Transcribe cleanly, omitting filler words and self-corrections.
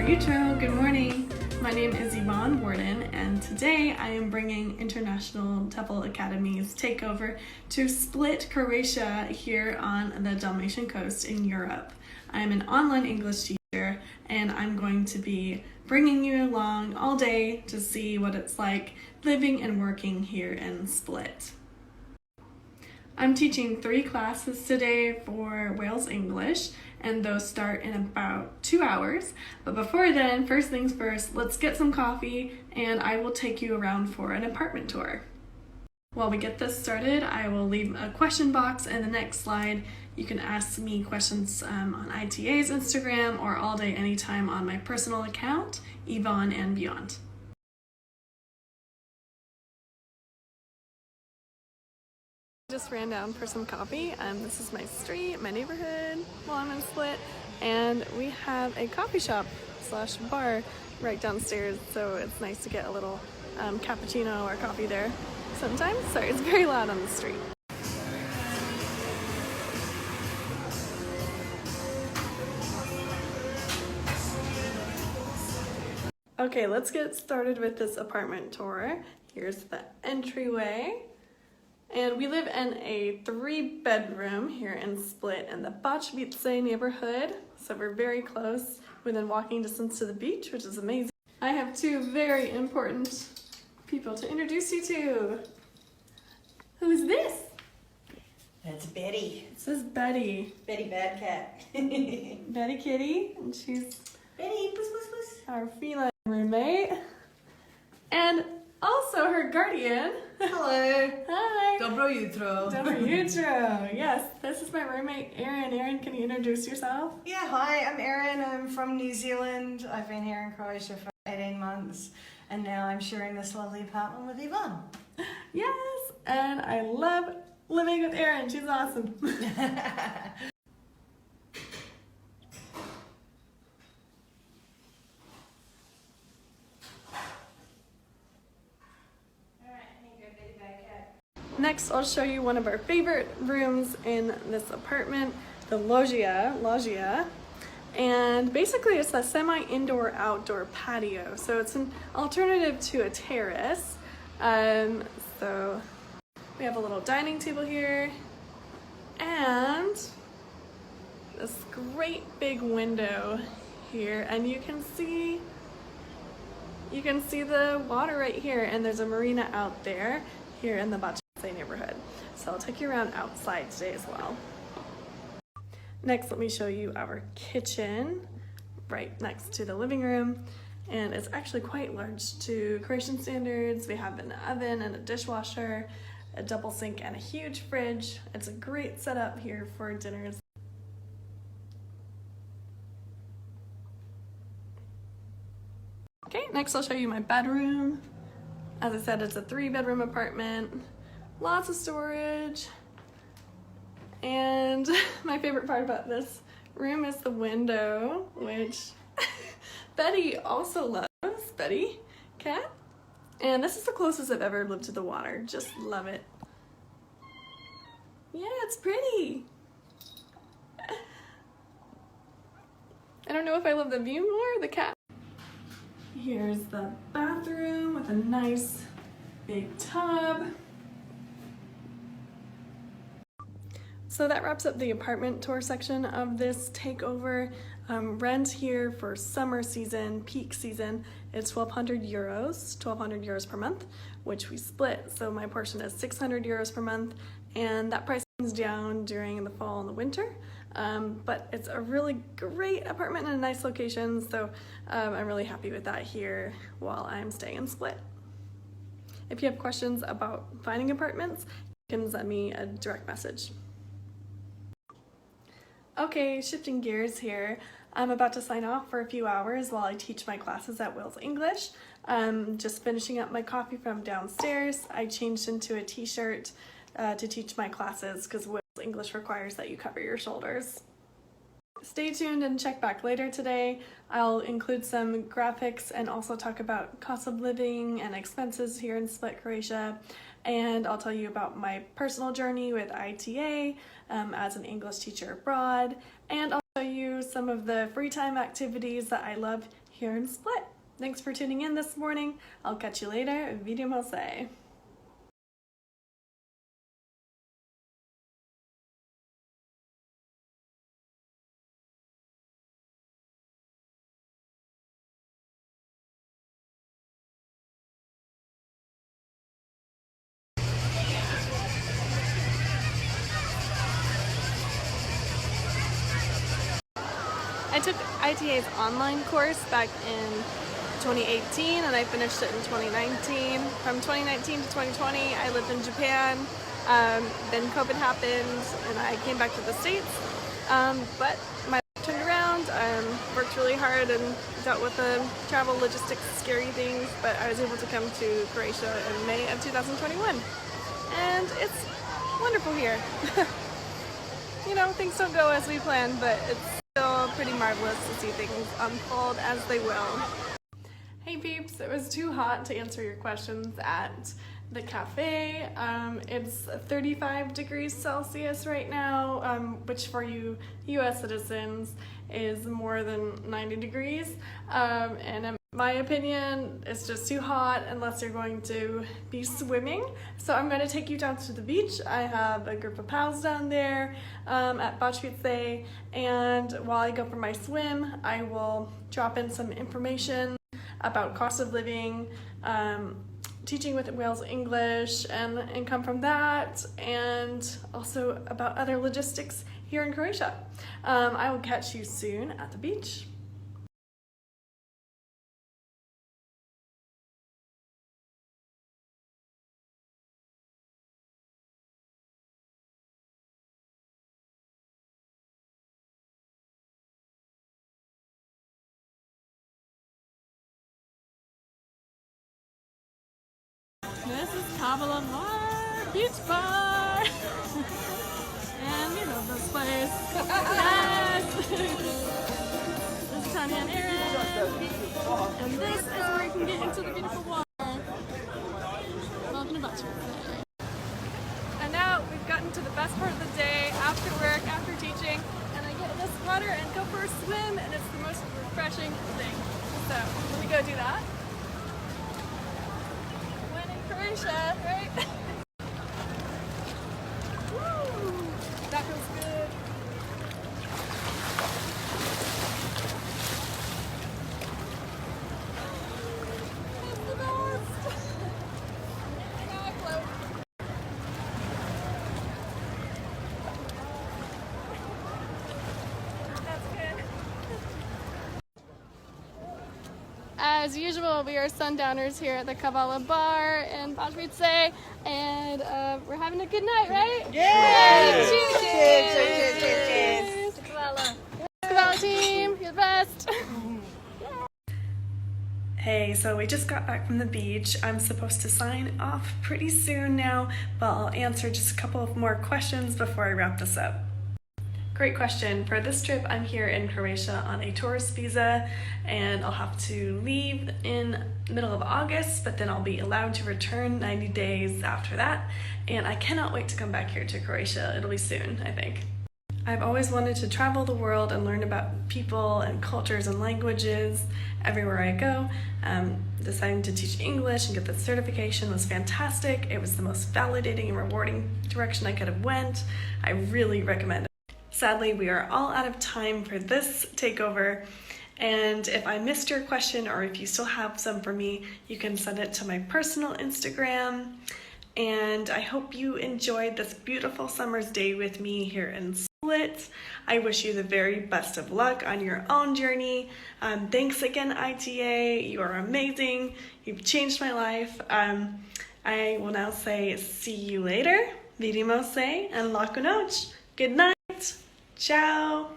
Utro, good morning. My name is Yvonne Worden, and today I am bringing International TEFL Academy's takeover to Split, Croatia, here on the Dalmatian coast in Europe. I'm an online English teacher, and I'm going to be bringing you along all day to see what it's like living and working here in Split. I'm teaching 3 classes today for Wales English, and those start in about 2 hours. But before then, first things first, let's get some coffee and I will take you around for an apartment tour. While we get this started, I will leave a question box in the next slide. You can ask me questions on ITA's Instagram or all day anytime on my personal account, Yvonne and Beyond. Just ran down for some coffee. This is my street, my neighborhood while I'm in Split, and we have a coffee shop slash bar right downstairs, so it's nice to get a little cappuccino or coffee there sometimes. Sorry, it's very loud on the street. Okay, let's get started with this apartment tour. Here's the entryway. And we live in a 3-bedroom here in Split in the Bačvice neighborhood. So we're very close, within walking distance to the beach, which is amazing. I have 2 very important people to introduce you to. Who's this? That's Betty. This is Betty. Betty Bad Cat. Betty Kitty, and she's Betty, puss, puss, puss. our feline roommate. And also her guardian. Hello. Hi. Dobro jutro. Dobro jutro. Yes, this is my roommate, Erin. Erin, can you introduce yourself? Yeah, hi, I'm Erin. I'm from New Zealand. I've been here in Croatia for 18 months, and now I'm sharing this lovely apartment with Yvonne. Yes, and I love living with Erin. She's awesome. Next, I'll show you one of our favorite rooms in this apartment, the loggia. And basically it's a semi-indoor outdoor patio. So it's an alternative to a terrace. So we have a little dining table here and this great big window here, and you can see the water right here, and there's a marina out there here in the Bačvice neighborhood. So I'll take you around outside today as well. Next, let me show you our kitchen right next to the living room. And it's actually quite large to Croatian standards. We have an oven and a dishwasher, a double sink, and a huge fridge. It's a great setup here for dinners. Okay, next I'll show you my bedroom. As I said, it's a 3-bedroom apartment. Lots of storage, and my favorite part about this room is the window, which Betty also loves. Betty Cat, and this is the closest I've ever lived to the water. Just love it. Yeah, it's pretty. I don't know if I love the view more or the cat. Here's the bathroom with a nice big tub. So that wraps up the apartment tour section of this takeover. Rent here for summer season, peak season, it's 1,200 euros per month, which we split. So my portion is 600 euros per month, and that price comes down during the fall and the winter. But it's a really great apartment in a nice location, so I'm really happy with that here while I'm staying in Split. If you have questions about finding apartments, you can send me a direct message. Okay, shifting gears here. I'm about to sign off for a few hours while I teach my classes at Wales English. Just finishing up my coffee from downstairs. I changed into a t-shirt to teach my classes because Wales English requires that you cover your shoulders. Stay tuned and check back later today. I'll include some graphics and also talk about cost of living and expenses here in Split, Croatia. And I'll tell you about my personal journey with ITA as an English teacher abroad. And I'll show you some of the free time activities that I love here in Split. Thanks for tuning in this morning. I'll catch you later. Vidimo se. I took ITA's online course back in 2018 and I finished it in 2019. From 2019 to 2020 I lived in Japan, then COVID happened and I came back to the States, but my life turned around, worked really hard and dealt with the travel logistics scary things, but I was able to come to Croatia in May of 2021 and it's wonderful here. You know, things don't go as we planned, but it's still pretty marvelous to see things unfold as they will. Hey peeps, it was too hot to answer your questions at the cafe. It's 35 degrees Celsius right now, which for you US citizens is more than 90 degrees. And in my opinion, it's just too hot unless you're going to be swimming. So I'm going to take you down to the beach. I have a group of pals down there at Bachvice, and while I go for my swim, I will drop in some information about cost of living, teaching with Wales English and income from that, and also about other logistics here in Croatia. I will catch you soon at the beach. This is Kavala Bar, Beach Bar, and we love this place. Yes! This is Tanya and Aaron, and this is where you can get into the beautiful water. Welcome to Bachvice. And now we've gotten to the best part of the day, after work, after teaching, and I get in this water and go for a swim, and it's the most refreshing thing. So, let me go do that. Croatia, right? Woo! That feels good. That's the best. And now I float. That's good. As usual, we are sundowners here at the Kavala Bar in Bachvice, and we're having a good night, right? Yay! Cheers! Cheers! Cheers! Kavala! Kavala team, you're the best! Hey, so we just got back from the beach. I'm supposed to sign off pretty soon now, but I'll answer just a couple of more questions before I wrap this up. Great question. For this trip, I'm here in Croatia on a tourist visa, and I'll have to leave in the middle of August, but then I'll be allowed to return 90 days after that, and I cannot wait to come back here to Croatia. It'll be soon, I think. I've always wanted to travel the world and learn about people and cultures and languages everywhere I go. Deciding to teach English and get the certification was fantastic. It was the most validating and rewarding direction I could have went. I really recommend it. Sadly, we are all out of time for this takeover, and if I missed your question or if you still have some for me, you can send it to my personal Instagram. And I hope you enjoyed this beautiful summer's day with me here in Split. I wish you the very best of luck on your own journey. Thanks again, ITA. You are amazing. You've changed my life. I will now say see you later. Vidimo se and laku noć. Good night. Ciao.